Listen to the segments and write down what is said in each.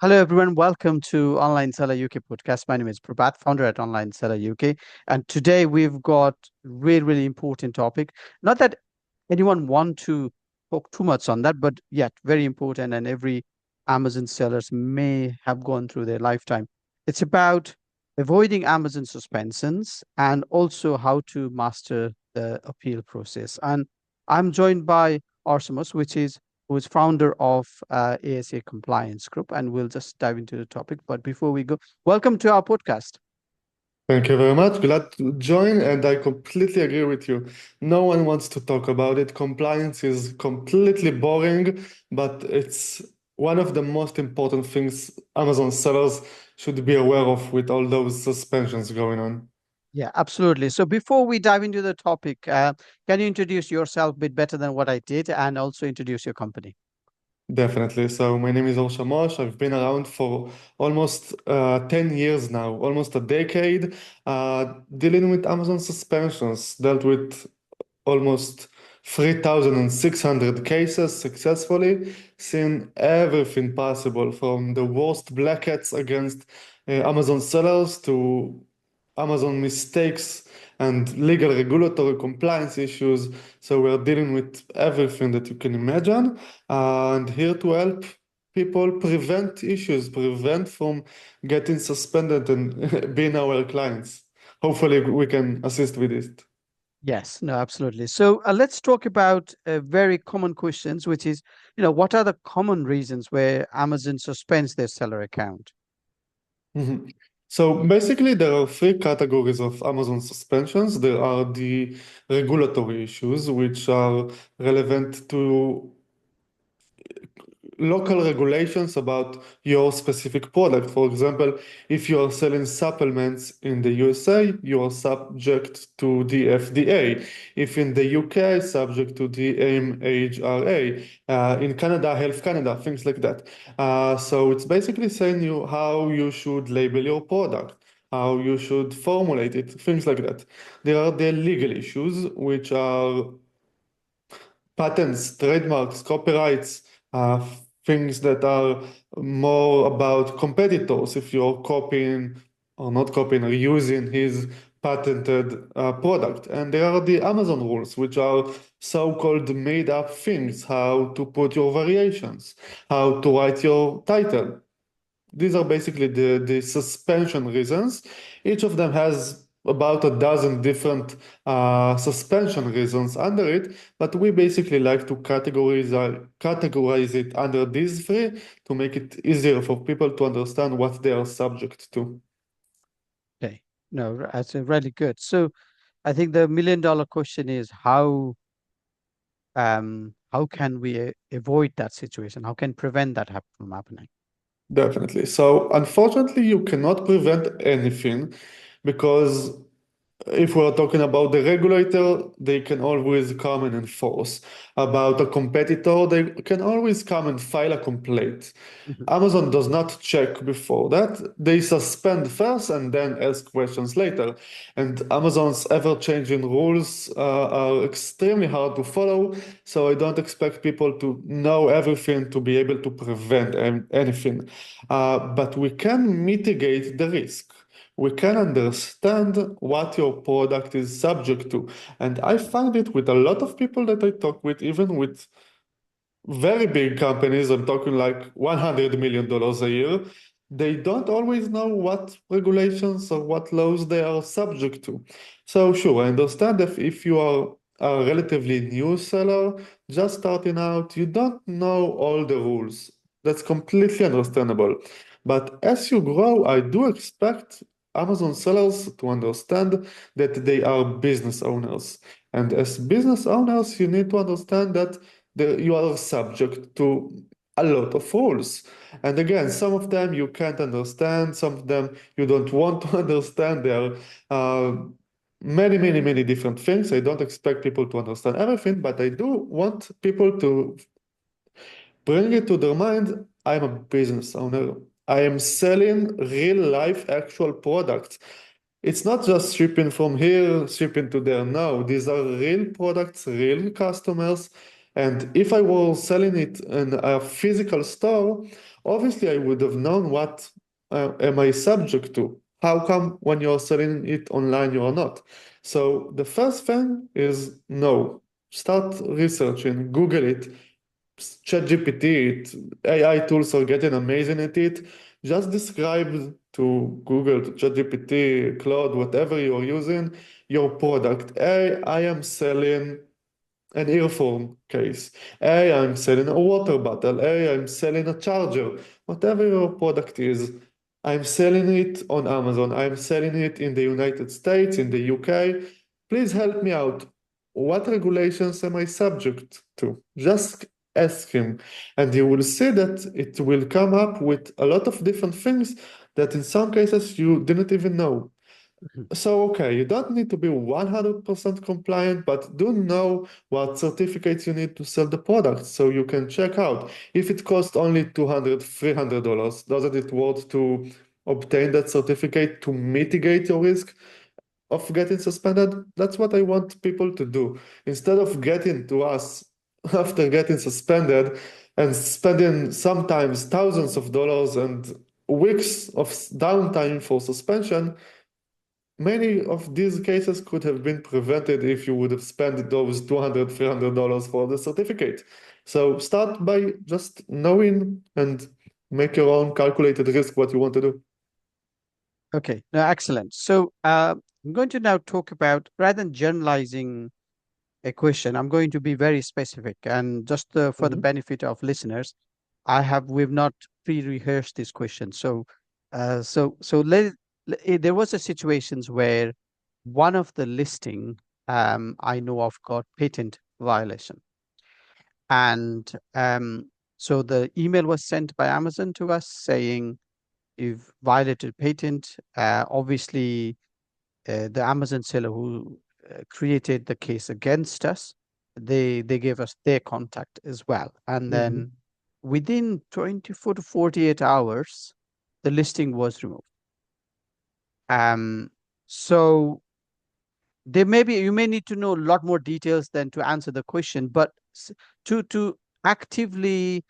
Hello, everyone. Welcome to Online Seller UK podcast. My name is Prabhat, founder at Online Seller UK. And today we've got really important topic. Not that anyone want to talk too much on that, but yet very important. And every Amazon sellers may have gone through their lifetime. It's about avoiding Amazon suspensions and also how to master the appeal process. And I'm joined by Or Shamosh, who is founder of ASA Compliance Group, and we'll just dive into the topic. But before we go, welcome to our podcast. Thank you very much. Glad to join, and I completely agree with you. No one wants to talk about it. Compliance is completely boring, but it's one of the most important things Amazon sellers should be aware of with all those suspensions going on. Yeah, absolutely. So before we dive into the topic, can you introduce yourself a bit better than what I did, and also introduce your company? Definitely. So my name is Or Shamosh. I've been around for almost 10 years now, almost a decade, dealing with Amazon suspensions, dealt with almost 3,600 cases successfully, seen everything possible from the worst black hats against Amazon sellers to Amazon mistakes and legal regulatory compliance issues. So we're dealing with everything that you can imagine, and here to help people prevent issues, prevent from getting suspended and being our clients. Hopefully we can assist with it. Yes, no, absolutely. So let's talk about very common questions, which is, what are the common reasons where Amazon suspends their seller account? Mhm. So basically, there are three categories of Amazon suspensions. There are the regulatory issues, which are relevant to local regulations about your specific product. For example, if you are selling supplements in the USA, you are subject to the FDA. If in the UK, subject to the MHRA. In Canada, Health Canada, things like that. So it's basically saying you how you should label your product, how you should formulate it, things like that. There are the legal issues, which are patents, trademarks, copyrights, things that are more about competitors. If you're copying or not copying or using his patented product. And there are the Amazon rules, which are so-called made-up things, how to put your variations, how to write your title. These are basically the suspension reasons. Each of them has about a dozen different suspension reasons under it, but we basically like to categorize it under these three to make it easier for people to understand what they are subject to. Okay, no, that's really good. So I think the million-dollar question is how can we avoid that situation? How can prevent that from happening? Definitely. So unfortunately, you cannot prevent anything because if we're talking about the regulator, they can always come and enforce. About a competitor, they can always come and file a complaint. Mhm. Amazon does not check before that. They suspend first and then ask questions later. And Amazon's ever-changing rules are extremely hard to follow. So I don't expect people to know everything to be able to prevent anything. But we can mitigate the risk. We can understand what your product is subject to. And I find it with a lot of people that I talk with, even with very big companies, I'm talking like $100 million a year, they don't always know what regulations or what laws they are subject to. So sure, I understand if you are a relatively new seller, just starting out, you don't know all the rules. That's completely understandable. But as you grow, I do expect Amazon sellers to understand that they are business owners. And as business owners, you need to understand that you are subject to a lot of rules. And again, some of them you can't understand, some of them you don't want to understand. There are many different things. I don't expect people to understand everything, but I do want people to bring it to their mind. I'm a business owner. I am selling real life actual products. It's not just shipping from here, shipping to there. No, these are real products, real customers. And if I were selling it in a physical store, obviously I would have known what am I subject to. How come when you're selling it online you are not? So the first thing is no. Start researching, Google it, ChatGPT it. AI tools are getting amazing at it. Just describe to Google, to ChatGPT, Cloud, whatever you're using, your product. Hey, I am selling an earphone case. Hey, I'm selling a water bottle. Hey, I'm selling a charger. Whatever your product is, I'm selling it on Amazon. I'm selling it in the United States, in the UK. Please help me out. What regulations am I subject to? Just ask him, and you will see that it will come up with a lot of different things that in some cases you didn't even know. Mhm. So, okay, you don't need to be 100% compliant, but do know what certificates you need to sell the product so you can check out. If it costs only $200, $300, doesn't it worth to obtain that certificate to mitigate your risk of getting suspended? That's what I want people to do. Instead of getting to us after getting suspended and spending sometimes thousands of dollars and weeks of downtime for suspension, many of these cases could have been prevented if you would have spent those $200, $300 for the certificate. So start by just knowing and make your own calculated risk what you want to do. Okay, no, excellent. So I'm going to now talk about, rather than generalizing a question, I'm going to be very specific. And just for the Mhm. benefit of listeners, we've not pre-rehearsed this question. So, there was a situations where one of the listing I know of got patent violation, and so the email was sent by Amazon to us saying you've violated patent. Obviously, the Amazon seller who created the case against us, they gave us their contact as well, and then Mhm. within 24 to 48 hours, the listing was removed. Um, so you may need to know a lot more details than to answer the question, but to actively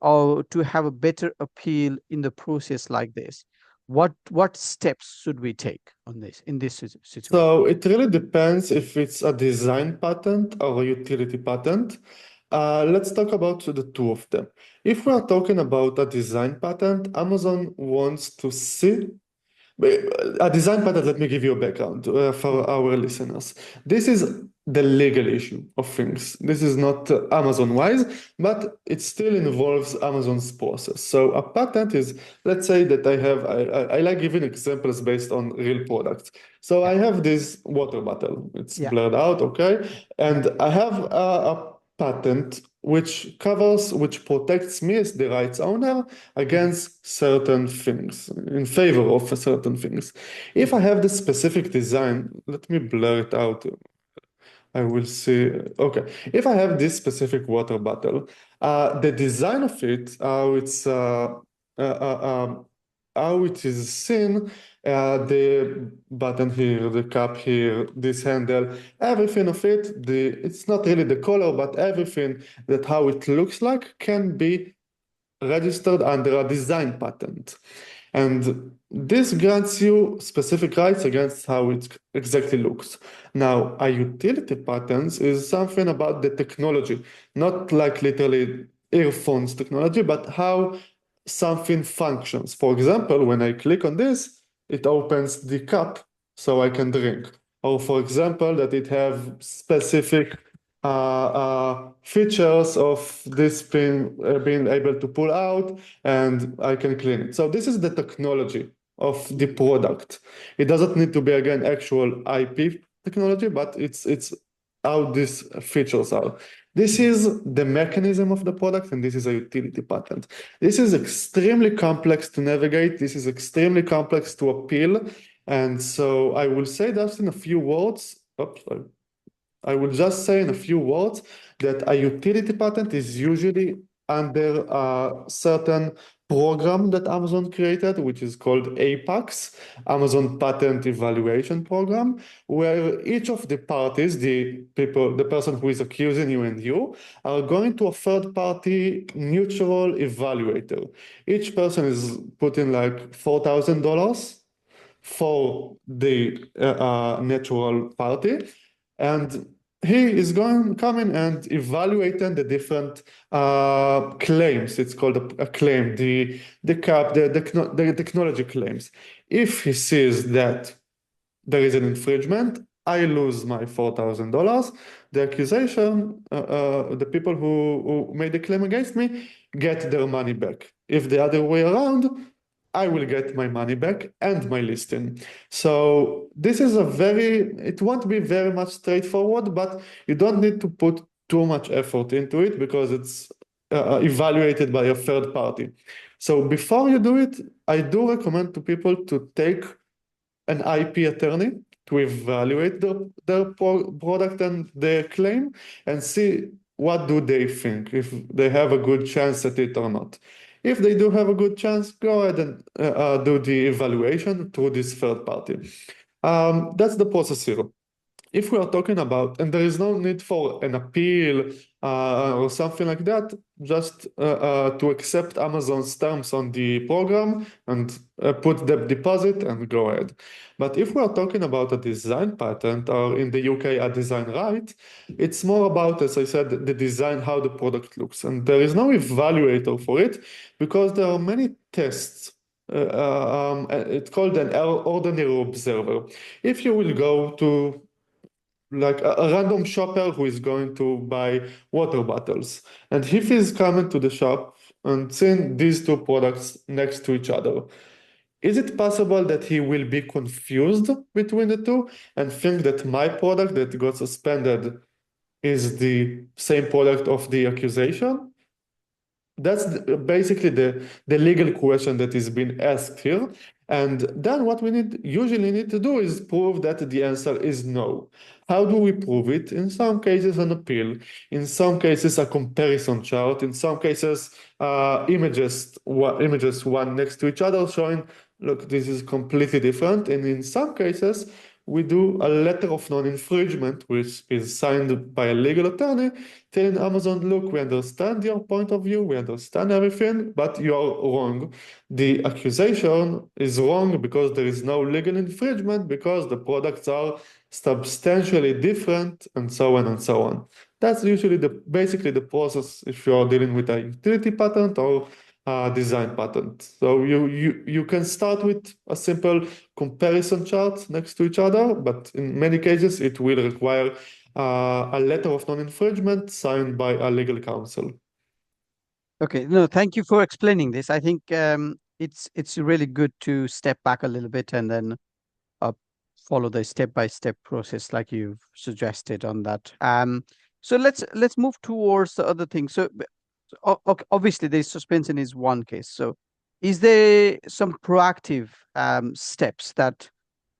or to have a better appeal in the process like this, what steps should we take on this in this situation? So it really depends if it's a design patent or a utility patent. Let's talk about the two of them. If we are talking about a design patent, Amazon wants to see a design pattern, let me give you a background for Mhm. our listeners. This is the legal issue of things. This is not Amazon-wise, but it still involves Amazon's process. So a patent is, let's say that I like giving examples based on real products. So Yeah, I have this water bottle. It's yeah, blurred out, okay? yeah. And I have a patent which protects me as the rights owner Mhm, against certain things, in favor of certain things. If I mhm, have this specific design, let me blur it out. I will see. Okay, if I have this specific water bottle, the design of it, uh, uh, um, how it is seen, the button here, the cap here, this handle, everything of it, it's not really the color, but everything that how it looks like can be registered under a design patent. And this grants you specific rights against how it exactly looks. Now, a utility patent is something about the technology, not like literally earphones technology, but how something functions. For example, when I click on this, it opens the cup so I can drink. Or for example, that it have specific features of this being able to pull out and I can clean it. So this is the technology of the mhm, product. It doesn't need to be again actual IP technology, but it's how these features are. This mhm. is the mechanism of the product, and this is a utility patent. This is extremely complex to navigate. This is extremely complex to appeal. And so I will say that in a few words. Oops, sorry. I will just say in a few words that a utility patent is usually under certain program that Amazon created, which is called APACS, Amazon Patent Evaluation Program, where each of the parties, the people, the person who is accusing you and you, are going to a third-party neutral evaluator. Each person is putting like $4,000 for the natural party, and he is going coming and evaluating the different claims. It's called a claim, the technology claims. If he sees that there is an infringement, I lose my $4,000. The accusation, the people who made the claim against me get their money back. If the other way around, I will get my money back and my listing. So this is it won't be very much straightforward, but you don't need to put too much effort into it because it's evaluated by a third party. So before you do it, I do recommend to people to take an IP attorney to evaluate their product and their claim and see what do they think, if they have a good chance at it or not. If they do have a good chance, go ahead and do the evaluation through this third party. That's the process here. If we are talking about, and there is no need for an appeal or something like that, just to accept Amazon's terms on the program and put the deposit and go ahead. But if we are talking about a design patent, or in the UK, a design right, it's more about, as I said, the design, how the product looks. And there is no evaluator for it because there are many tests. It's called an ordinary observer. If you will go to like a random shopper who is going to buy water bottles, and if he's coming to the shop and seeing these two products next to each other, is it possible that he will be confused between the two and think that my product that got suspended is the same product of the accusation? That's basically the legal question that is being asked here. And then what we usually need to do is prove that the answer is no. How do we prove it? In some cases, an appeal. In some cases, a comparison chart. In some cases, images one next to each other showing, look, this is completely different. And in some cases, we do a letter of non-infringement, which is signed by a legal attorney, telling Amazon, look, we understand your point of view, we understand everything, but you are wrong. The accusation is wrong because there is no legal infringement, because the products are substantially different, and so on and so on. That's usually basically the process if you are dealing with a utility patent or design patent. So you can start with a simple comparison chart next to each other, but in many cases it will require a letter of non-infringement signed by a legal counsel. Okay, no, thank you for explaining this. I think it's really good to step back a little bit and then uh, follow the step-by-step process like you've suggested on that. So let's move towards the other thing. So obviously, the suspension is one case. So is there some proactive steps that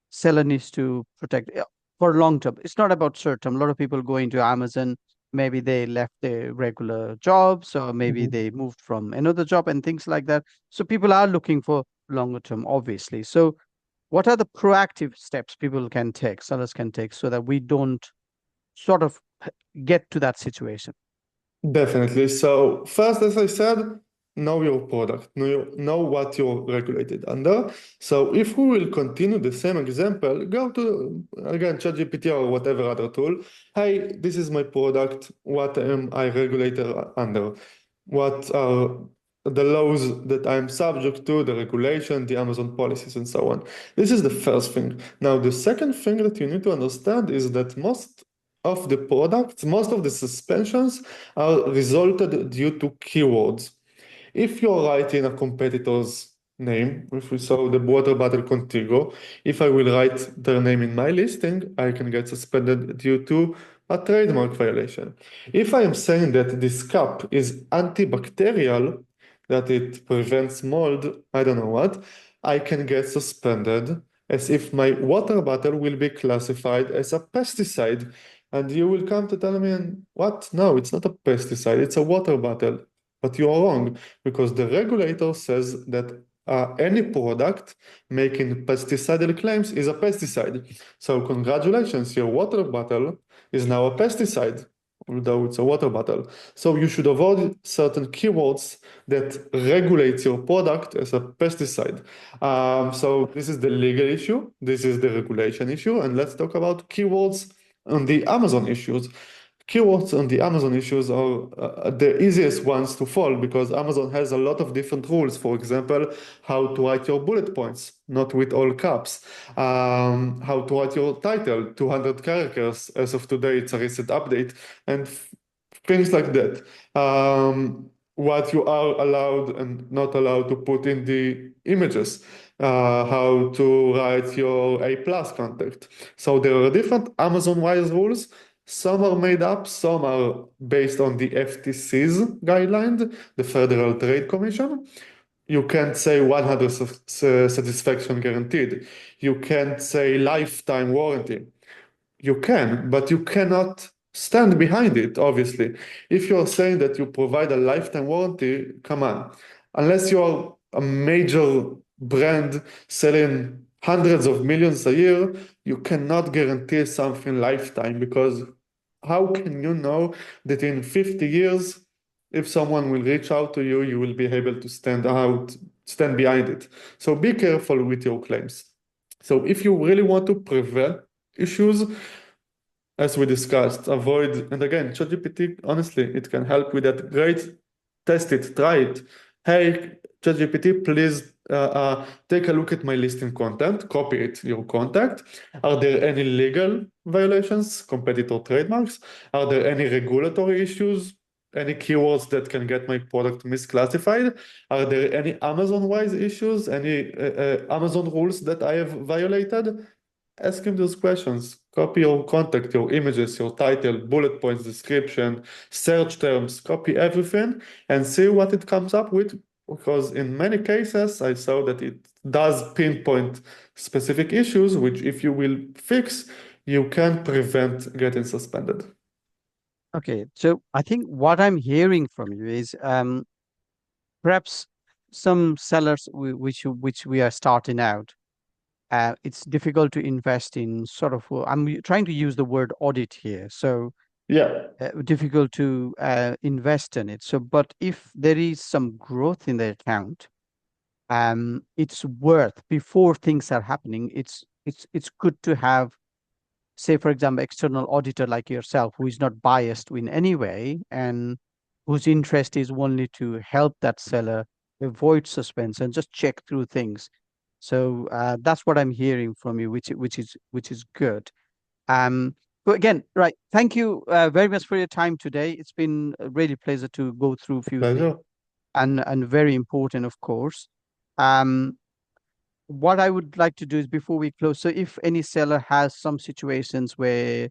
seller needs to protect for long term? It's not about short term. A lot of people go into Amazon. Maybe they left their regular jobs, or maybe Mhm. they moved from another job and things like that. So people are looking for longer term, obviously. So what are the proactive steps people can take, sellers can take, so that we don't sort of get to that situation? Definitely. So first, as I said, know your product, know what you're regulated under. So if we will continue the same example, go to, again, ChatGPT or whatever other tool. Hey, this is my product. What am I regulated under? What are the laws that I'm subject to, the regulation, the Amazon policies, and so on. This is the first thing. Now, the second thing that you need to understand is that most of the products, most of the suspensions are resulted due to keywords. If you're writing a competitor's name, if we saw the water bottle Contigo, if I will write their name in my listing, I can get suspended due to a trademark violation. If I am saying that this cup is antibacterial, that it prevents mold, I don't know what, I can get suspended as if my water bottle will be classified as a pesticide. And you will come to tell me, what? No, it's not a pesticide, it's a water bottle. But you are wrong because the regulator says that any product making pesticidal claims is a pesticide. So congratulations, your water bottle is now a pesticide, although it's a water bottle. So you should avoid certain keywords that regulate your product as a pesticide. So this is the legal issue, this is the regulation issue, and let's talk about keywords on the Amazon issues. Keywords on the Amazon issues are the easiest ones to fall because Amazon has a lot of different rules. For example, how to write your bullet points, not with all caps. How to write your title, 200 characters. As of today, it's a recent update, and things like that. What you are allowed and not allowed to put in the images. How to write your A plus contact. So there are different Amazon-wise rules. Some are made up, some are based on the FTC's guideline, the Federal Trade Commission. You can't say 100 satisfaction guaranteed. You can't say lifetime warranty. You can, but you cannot stand behind it, obviously. If you're saying that you provide a lifetime warranty, come on. Unless you are a major brand selling hundreds of millions a year, you cannot guarantee something lifetime because how can you know that in 50 years, if someone will reach out to you, you will be able to stand behind it. So be careful with your claims. So if you really want to prevent issues, as we discussed, avoid, and again, ChatGPT, honestly, it can help with that. Great, test it, try it. Hey, ChatGPT, please take a look at my listing content, copy it, your contact. Are there any legal violations, competitor trademarks? Are there any regulatory issues? Any keywords that can get my product misclassified? Are there any Amazon-wise issues? Any Amazon rules that I have violated? Ask him those questions. Copy your contact, your images, your title, bullet points, description, search terms, copy everything and see what it comes up with. Because in many cases, I saw that it does pinpoint specific issues, which if you will fix, you can prevent getting suspended. Okay, so I think what I'm hearing from you is perhaps some sellers which we are starting out, it's difficult to invest in sort of. I'm trying to use the word audit here, so Yeah, difficult to invest in it. So, but if there is some growth in the account, it's worth before things are happening. It's good to have, say, for example, external auditor like yourself, who is not biased in any way and whose interest is only to help that seller avoid suspense and just check through things. So that's what I'm hearing from you, which is good. So again, right. Thank you very much for your time today. It's been a really pleasure to go through a few things pleasure. and very important, of course. Um, what I would like to do is before we close, so if any seller has some situations where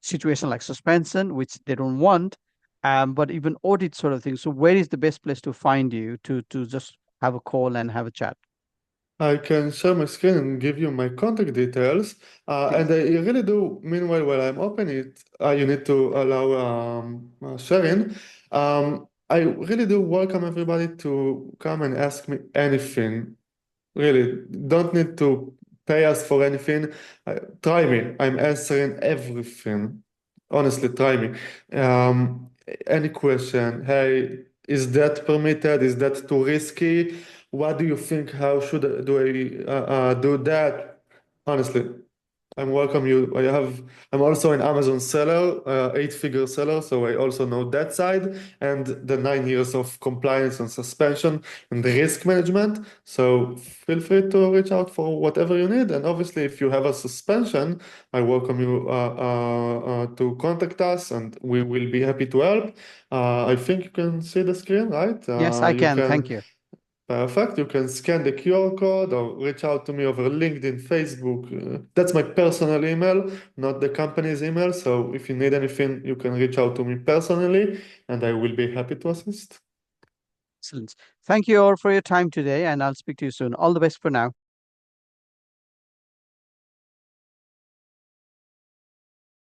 situation like suspension, which they don't want, but even audit sort of thing. So where is the best place to find you to just have a call and have a chat? I can share my screen and give you my contact details. And Please. I really do, meanwhile, while I'm opening it, you need to allow sharing. I really do welcome everybody to come and ask me anything. Really, don't need to pay us for anything. Try me. I'm answering everything. Honestly, try me. Any question? Hey, is that permitted? Is that too risky? What do you think? How should I do that? Honestly, I'm welcome you. I'm also an Amazon seller, eight-figure seller, so I also know that side and the 9 years of compliance and suspension and the risk management. So feel free to reach out for whatever you need. And obviously, if you have a suspension, I welcome you to contact us, and we will be happy to help. I think you can see the screen, right? Yes, I You can. can Thank you. Perfect. You can scan the QR code or reach out to me over LinkedIn, Facebook. That's my personal email, not the company's email. So if you need anything, you can reach out to me personally and I will be happy to assist. Excellent. Thank you all for your time today, and I'll speak to you soon. All the best for now.